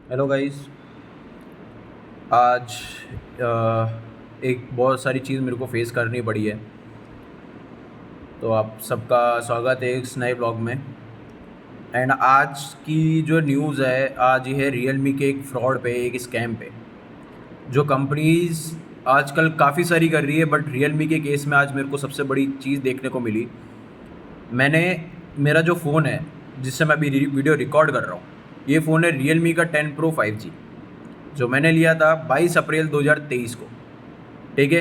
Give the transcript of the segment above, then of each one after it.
Hello guys. आज एक बहुत सारी चीज़ मेरे को फेस करनी पड़ी है। तो आप सबका स्वागत है इस नए ब्लॉग में। एंड आज की जो न्यूज़ है, आज ये है रियलमी के एक फ्रॉड पे, एक स्कैम पे, जो कंपनीज आजकल काफ़ी सारी कर रही है। बट रियलमी के केस में आज मेरे को सबसे बड़ी चीज़ देखने को मिली। मैंने मेरा जो फ़ोन है, जिससे मैं अभी वीडियो रिकॉर्ड कर रहा हूँ, ये फ़ोन है रियलमी का 10 प्रो 5G, जो मैंने लिया था 22 अप्रैल 2023 को। ठीक है।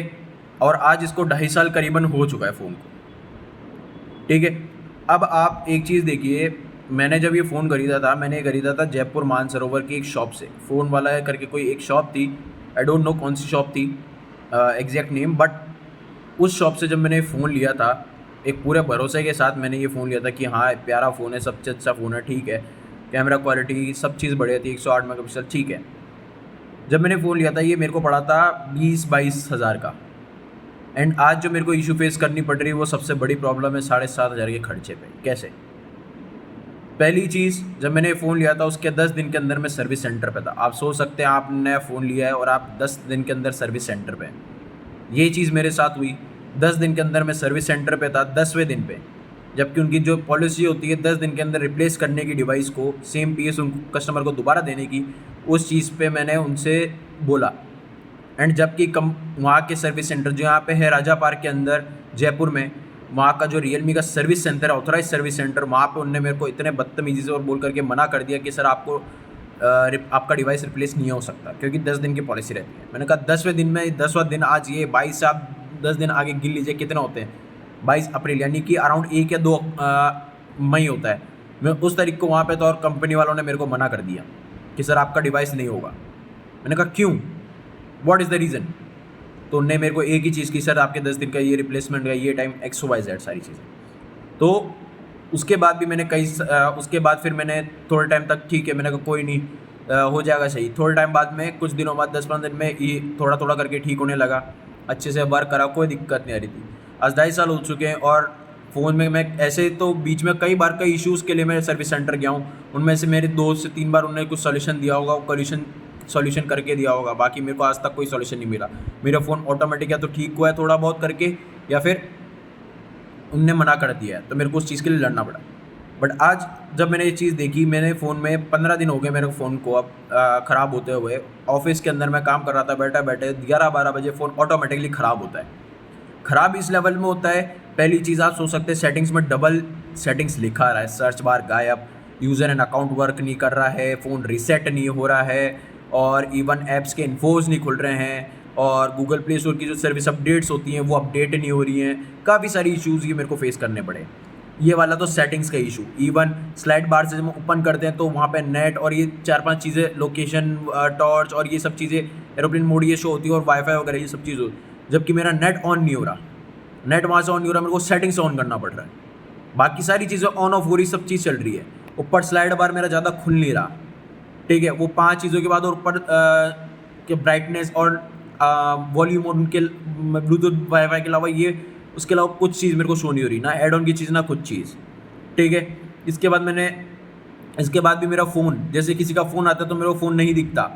और आज इसको 2.5 साल करीबन हो चुका है फ़ोन को। ठीक है। अब आप एक चीज़ देखिए, मैंने जब ये फ़ोन खरीदा था, मैंने ये खरीदा था जयपुर मानसरोवर की एक शॉप से। फ़ोन वाला है करके कोई एक शॉप थी, आई डोंट नो कौन सी शॉप थी एग्जैक्ट नेम। बट उस शॉप से जब मैंने फ़ोन लिया था, एक पूरे भरोसे के साथ मैंने ये फ़ोन लिया था कि हाँ प्यारा फ़ोन है, सबसे अच्छा फ़ोन है, ठीक है, कैमरा क्वालिटी सब चीज़ बढ़िया थी, 108 मेगापिक्सल, ठीक है। जब मैंने फ़ोन लिया था, ये मेरे को पड़ा था 20-22 हज़ार का। एंड आज जो मेरे को इशू फेस करनी पड़ रही है, वो सबसे बड़ी प्रॉब्लम है 7,500 के खर्चे पे। कैसे? पहली चीज़, जब मैंने फ़ोन लिया था उसके 10 दिन के अंदर मैं सर्विस सेंटर पे था। आप सोच सकते हैं, आप नया फ़ोन लिया है और आप 10 दिन के अंदर सर्विस सेंटर पे हैं। ये चीज़ मेरे साथ हुई। 10 दिन के अंदर मैं सर्विस सेंटर पे था, 10वें दिन पे। जबकि उनकी जो पॉलिसी होती है 10 दिन के अंदर रिप्लेस करने की डिवाइस को, सेम पीस उन कस्टमर को दोबारा देने की, उस चीज़ पे मैंने उनसे बोला। एंड जबकि कम वहाँ के सर्विस सेंटर जो यहाँ पे है राजा पार्क के अंदर जयपुर में, वहाँ का जो रियलमी का सर्विस सेंटर है, ऑथराइज सर्विस सेंटर, वहाँ पे उनने मेरे को इतने बदतमीजी से और बोल करके मना कर दिया कि सर आपको आपका डिवाइस रिप्लेस नहीं हो सकता, क्योंकि 10 दिन की पॉलिसी रहती है। मैंने कहा 10वें दिन में, 10वां दिन आज, ये 22 से आप 10 दिन आगे गिन लीजिए कितने होते हैं। 22 अप्रैल यानी कि अराउंड 1 या 2 मई होता है। मैं उस तारीख को वहाँ पे था और कंपनी वालों ने मेरे को मना कर दिया कि सर आपका डिवाइस नहीं होगा। मैंने कहा क्यों, व्हाट इज़ द रीज़न? तो उनने मेरे को एक ही चीज़ की, सर आपके 10 दिन का ये रिप्लेसमेंट का ये टाइम एक्स वाई जेड सारी चीज़ें। तो उसके बाद भी मैंने उसके बाद फिर मैंने थोड़े टाइम तक, ठीक है, मैंने कहा कोई नहीं, हो जाएगा सही। थोड़े टाइम बाद में, कुछ दिनों बाद, 10-15 दिन में ये थोड़ा थोड़ा करके ठीक होने लगा, अच्छे से वर्क करा, कोई दिक्कत नहीं आ रही थी। आज 2.5 साल हो चुके हैं और फ़ोन में मैं ऐसे तो बीच में कई बार कई इश्यूज़ के लिए मैं सर्विस सेंटर गया हूँ। उनमें से मेरे 2 से 3 बार उन्होंने कुछ सॉल्यूशन दिया होगा, वो सॉल्यूशन करके दिया होगा। बाकी मेरे को आज तक कोई सॉल्यूशन नहीं मिला। मेरा फ़ोन ऑटोमेटिक या तो ठीक हुआ है थोड़ा बहुत करके, या फिर उनने मना कर दिया है, तो मेरे को उस चीज़ के लिए लड़ना पड़ा। बट आज जब मैंने ये चीज़ देखी, मैंने फ़ोन में 15 दिन हो गए मेरे फ़ोन को अब ख़राब होते हुए। ऑफिस के अंदर मैं काम कर रहा था, बैठे बैठे 11-12 बजे फ़ोन ऑटोमेटिकली ख़राब होता है। ख़राब इस लेवल में होता है, पहली चीज़ आप सोच सकते हैं, सेटिंग्स में डबल सेटिंग्स लिखा रहा है, सर्च बार गायब, यूज़र एंड अकाउंट वर्क नहीं कर रहा है, फ़ोन रीसेट नहीं हो रहा है, और इवन ऐप्स के इन्फोज नहीं खुल रहे हैं, और गूगल प्ले स्टोर की जो सर्विस अपडेट्स होती हैं वो अपडेट नहीं हो रही हैं। काफ़ी सारी इश्यूज़ ये मेरे को फेस करने पड़े। ये वाला तो सेटिंग्स का इशू। इवन स्लाइड बार से जब हम ओपन करते हैं तो वहाँ पे नेट और ये 4-5 चीज़ें, लोकेशन, टॉर्च और ये सब चीज़ें, एरोप्लेन मोड ये शो होती है, और वाईफाई वगैरह ये सब चीज़ होती है, जबकि मेरा नेट ऑन नहीं हो रहा। नेट वहाँ से ऑन नहीं हो रहा, मेरे को सेटिंग से ऑन करना पड़ रहा है। बाकी सारी चीज़ें ऑन ऑफ हो रही, सब चीज़ चल रही है। ऊपर स्लाइड बार मेरा ज़्यादा खुल नहीं रहा। ठीक है, वो 5 चीज़ों के बाद, और ऊपर के ब्राइटनेस और वॉल्यूम और उनके ब्लूटूथ वाईफाई के अलावा ये, उसके अलावा कुछ चीज़ मेरे को शो नहीं हो रही, ना एड ऑन की चीज़ ना कुछ चीज़। ठीक है। इसके बाद मैंने इसके बाद भी मेरा फ़ोन, जैसे किसी का फ़ोन आता है तो मेरा फ़ोन नहीं दिखता।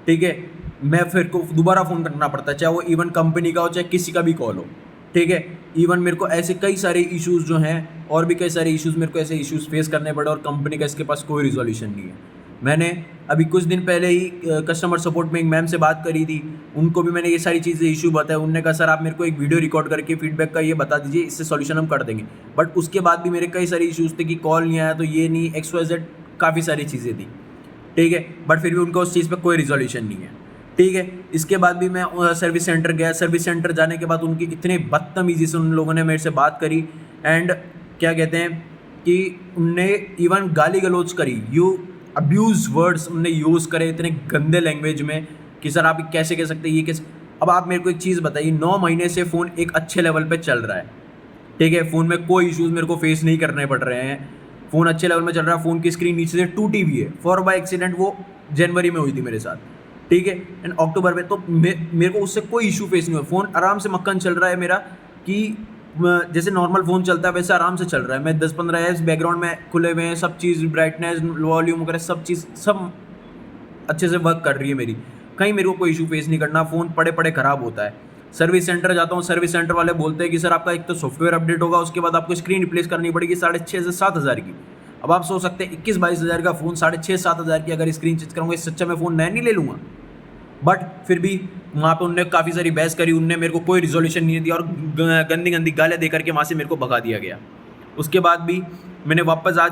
ठीक है। मैं फिर को दोबारा फ़ोन करना पड़ता है, चाहे वो इवन कंपनी का हो चाहे किसी का भी कॉल हो। ठीक है। इवन मेरे को ऐसे कई सारे इश्यूज़ जो हैं, और भी कई सारे इश्यूज़, मेरे को ऐसे इश्यूज़ फेस करने पड़े, और कंपनी का इसके पास कोई रिज़ॉल्यूशन नहीं है। मैंने अभी कुछ दिन पहले ही कस्टमर सपोर्ट में एक मैम से बात करी थी, उनको भी मैंने ये सारी चीज़ें इशू बताया। उन्होंने कहा सर आप मेरे को एक वीडियो रिकॉर्ड करके फीडबैक का ये बता दीजिए, इससे सॉल्यूशन हम कर देंगे। बट उसके बाद भी मेरे कई सारे इश्यूज़ थे कि कॉल नहीं आया, तो ये नहीं, एक्स वाई जेड, काफ़ी सारी चीज़ें थी। ठीक है। बट फिर भी उनका उस चीज़ पे कोई रिजोल्यूशन नहीं है। ठीक है। इसके बाद भी मैं सर्विस सेंटर गया। सर्विस सेंटर जाने के बाद उनकी इतने बदतमीजी से उन लोगों ने मेरे से बात करी, एंड क्या कहते हैं कि उनने इवन गाली गलौज करी, यू अब्यूज़ वर्ड्स उनने यूज़ करे इतने गंदे लैंग्वेज में कि सर आप कैसे कह सकते हैं, ये कैसे। अब आप मेरे को एक चीज़ बताइए, 9 महीने से फ़ोन एक अच्छे लेवल पे चल रहा है। ठीक है, फ़ोन में कोई इश्यूज़ मेरे को फेस नहीं करने पड़ रहे हैं, फ़ोन अच्छे लेवल में चल रहा है, फ़ोन की स्क्रीन नीचे से टूटी हुई है, फॉर बाय एक्सीडेंट वो जनवरी में हुई थी मेरे साथ। ठीक है। एंड अक्टूबर में तो मेरे को उससे कोई इशू फेस नहीं हुआ, फ़ोन आराम से मक्खन चल रहा है मेरा, कि जैसे नॉर्मल फ़ोन चलता है वैसे आराम से चल रहा है। मैं 10-15 ऐप्स बैकग्राउंड में खुले हुए हैं, सब चीज़, ब्राइटनेस, वॉल्यूम वगैरह सब चीज़, सब अच्छे से वर्क कर रही है मेरी, कहीं मेरे को कोई इशू फेस नहीं करना, फ़ोन पड़े पड़े ख़राब होता है। सर्विस सेंटर जाता हूँ, सर्विस सेंटर वाले बोलते हैं कि सर आपका एक तो सॉफ्टवेयर अपडेट होगा, उसके बाद आपको स्क्रीन रिप्लेस करनी पड़ेगी 6,500 से 7,000 की। अब आप सोच सकते हैं 21-22 हज़ार का फ़ोन 6,500-7,000 की अगर स्क्रीन चेंज करूँगा, इससे अच्छा मैं फ़ोन नया नहीं ले लूँगा। बट फिर भी वहाँ पे उनने काफ़ी सारी बहस करी, उनने मेरे को कोई रिजोल्यूशन नहीं दिया और गंदी गंदी गालियाँ दे करके वहाँ से मेरे को भगा दिया गया। उसके बाद भी मैंने वापस आज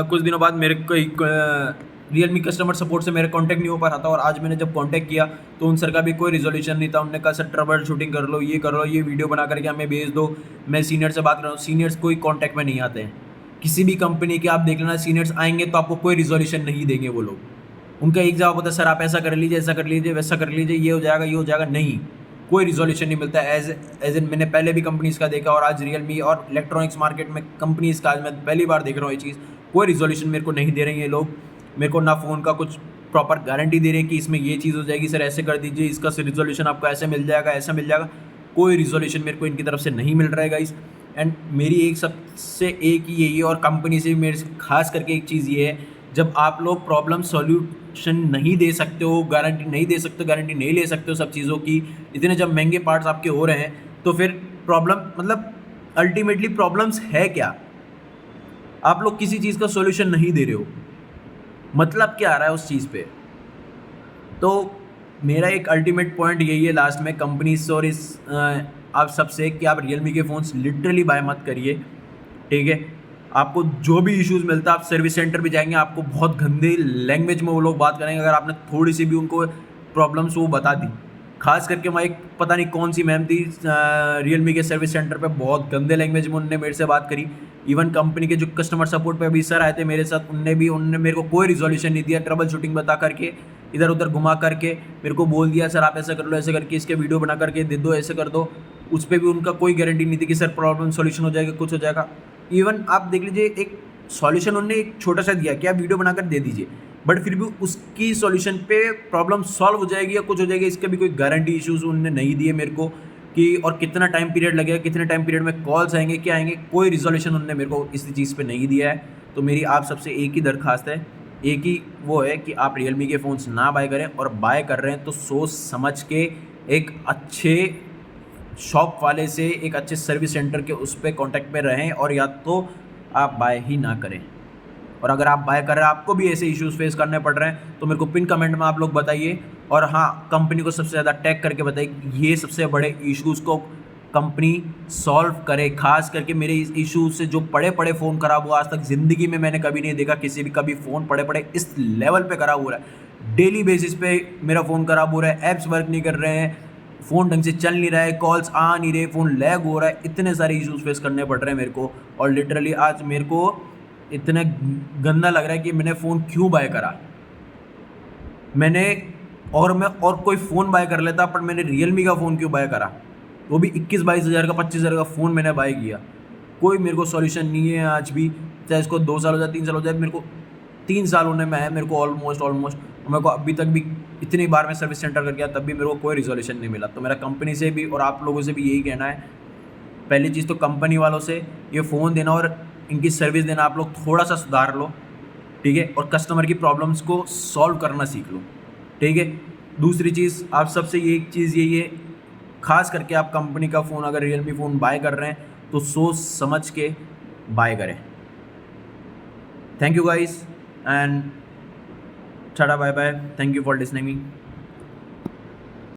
कुछ दिनों बाद मेरे को एक रियलमी कस्टमर सपोर्ट से मेरा कांटेक्ट नहीं हो पा रहा था, और आज मैंने जब कांटेक्ट किया तो उन सर का भी कोई रिजोल्यूशन नहीं था। उन्होंने कहा सर ट्रबल शूटिंग कर लो, ये कर लो, ये वीडियो बना करके हमें भेज दो, मैं सीनियर से बात कर रहा हूँ। सीनियर्स कोई कॉन्टैक्ट में नहीं आते हैं, किसी भी कंपनी के आप देख लेना, सीनियर्स आएंगे तो आपको कोई रिजोल्यूशन नहीं देंगे वो लोग। उनका एक जवाब होता है सर आप ऐसा कर लीजिए, ऐसा कर लीजिए, वैसा कर लीजिए, ये हो जाएगा, ये हो जाएगा। नहीं, कोई रिजोल्यूशन नहीं मिलता है। एज इन मैंने पहले भी कंपनीज़ का देखा, और आज रियलमी और इलेक्ट्रॉनिक्स मार्केट में कंपनीज़ का आज मैं पहली बार देख रहा हूँ ये चीज़। कोई रिजोल्यूशन मेरे को नहीं दे रहे हैं ये लोग। मेरे को ना फ़ोन का कुछ प्रॉपर गारंटी दे रहे हैं कि इसमें ये चीज़ हो जाएगी, सर ऐसे कर दीजिए, इसका रिजोल्यूशन आपको ऐसे मिल जाएगा, ऐसा मिल जाएगा। कोई रिजोल्यूशन मेरे को इनकी तरफ से नहीं मिल रहा है गाइस। एंड मेरी एक सबसे एक ही यही है, और कंपनी से भी मेरे खास करके एक चीज़ ये है, जब आप लोग प्रॉब्लम सॉल्यूशन नहीं दे सकते हो, गारंटी नहीं दे सकते हो, गारंटी नहीं ले सकते हो सब चीज़ों की, इतने जब महंगे पार्ट्स आपके हो रहे हैं, तो फिर प्रॉब्लम मतलब अल्टीमेटली प्रॉब्लम्स है क्या? आप लोग किसी चीज़ का सॉल्यूशन नहीं दे रहे हो, मतलब क्या आ रहा है उस चीज़ पे? तो मेरा एक अल्टीमेट पॉइंट यही है लास्ट में कंपनी से और इस आप सबसे, कि आप रियलमी के फ़ोन्स लिटरली बाय मत करिए, ठीक है? आपको जो भी इश्यूज़ मिलता है, आप सर्विस सेंटर भी जाएंगे, आपको बहुत गंदी लैंग्वेज में वो लोग बात करेंगे अगर आपने थोड़ी सी भी उनको प्रॉब्लम्स वो बता दी। खास करके वहाँ एक पता नहीं कौन सी मैम थी रियलमी के सर्विस सेंटर पे, बहुत गंदे लैंग्वेज में उन्होंने मेरे से बात करी। इवन कंपनी के जो कस्टमर सपोर्ट पे अभी सर आए थे मेरे साथ, उनने मेरे को कोई रिजोल्यूशन नहीं दिया, ट्रबल शूटिंग बता करके इधर उधर घुमा करके मेरे को बोल दिया सर आप ऐसा कर लो, ऐसे करके इसके वीडियो बना करके दे दो, ऐसे कर दो। उस पर भी उनका कोई गारंटी नहीं थी कि सर प्रॉब्लम सॉल्यूशन हो जाएगा, कुछ हो जाएगा। इवन आप देख लीजिए, एक सॉल्यूशन उन्होंने एक छोटा सा दिया कि आप वीडियो बनाकर दे दीजिए, बट फिर भी उसकी सॉल्यूशन पे प्रॉब्लम सॉल्व हो जाएगी या कुछ हो जाएगी, इसके भी कोई गारंटी इश्यूज़ उन्होंने नहीं दिए मेरे को कि, और कितना टाइम पीरियड लगेगा, कितने टाइम पीरियड में कॉल्स आएंगे, क्या आएंगे, कोई रिजोल्यूशन उन्होंने मेरे को इस चीज़ पे नहीं दिया है। तो मेरी आप सबसे एक ही दरख्वास्त है, एक ही वो है कि आप रियलमी के फ़ोन्स ना बाय करें, और बाय कर रहे हैं तो सोच समझ के एक अच्छे शॉप वाले से, एक अच्छे सर्विस सेंटर के उस पर कॉन्टैक्ट में रहें, और या तो आप बाय ही ना करें। और अगर आप बाय कर रहे हैं, आपको भी ऐसे इश्यूज़ फेस करने पड़ रहे हैं, तो मेरे को पिन कमेंट में आप लोग बताइए, और हाँ, कंपनी को सबसे ज़्यादा टैग करके बताइए ये सबसे बड़े इश्यूज़ को कंपनी सॉल्व करे। खास करके मेरे इस इशू से जो पड़े पड़े फ़ोन खराब हुआ, आज तक ज़िंदगी में मैंने कभी नहीं देखा किसी भी कभी फ़ोन पड़े पड़े इस लेवल पे खराब हो रहा है। डेली बेसिस पे मेरा फ़ोन खराब हो रहा है, ऐप्स वर्क नहीं कर रहे हैं, फ़ोन ढंग से चल नहीं रहा है, कॉल्स आ नहीं रहे, फ़ोन लैग हो रहा है, इतने सारे इश्यूज़ फेस करने पड़ रहे हैं मेरे को। और लिटरली आज मेरे को इतना गंदा लग रहा है कि मैंने फ़ोन क्यों बाय करा। मैं और कोई फ़ोन बाय कर लेता, पर मैंने रियलमी का फ़ोन क्यों बाय करा, वो भी 21-22 हज़ार का, 25 हज़ार का फ़ोन मैंने बाय किया। कोई मेरे को सॉल्यूशन नहीं है आज भी, चाहे इसको 2 साल हो जाए, 3 साल हो जाए, मेरे को 3 साल होने में है मेरे को ऑलमोस्ट। मेरे को अभी तक भी इतनी बार मैं सर्विस सेंटर कर गया, तब भी मेरे को कोई रिजोल्यूशन नहीं मिला। तो मेरा कंपनी से भी और आप लोगों से भी यही कहना है, पहली चीज़ तो कंपनी वालों से ये फ़ोन देना और इनकी सर्विस देना आप लोग थोड़ा सा सुधार लो, ठीक है? और कस्टमर की प्रॉब्लम्स को सॉल्व करना सीख लो, ठीक है? दूसरी चीज़ आप सबसे एक चीज़ यही है, खास करके आप कंपनी का फ़ोन अगर रियलमी फ़ोन बाय कर रहे हैं तो सोच समझ के बाय करें। Thank you guys and tata bye bye, thank you for listening me.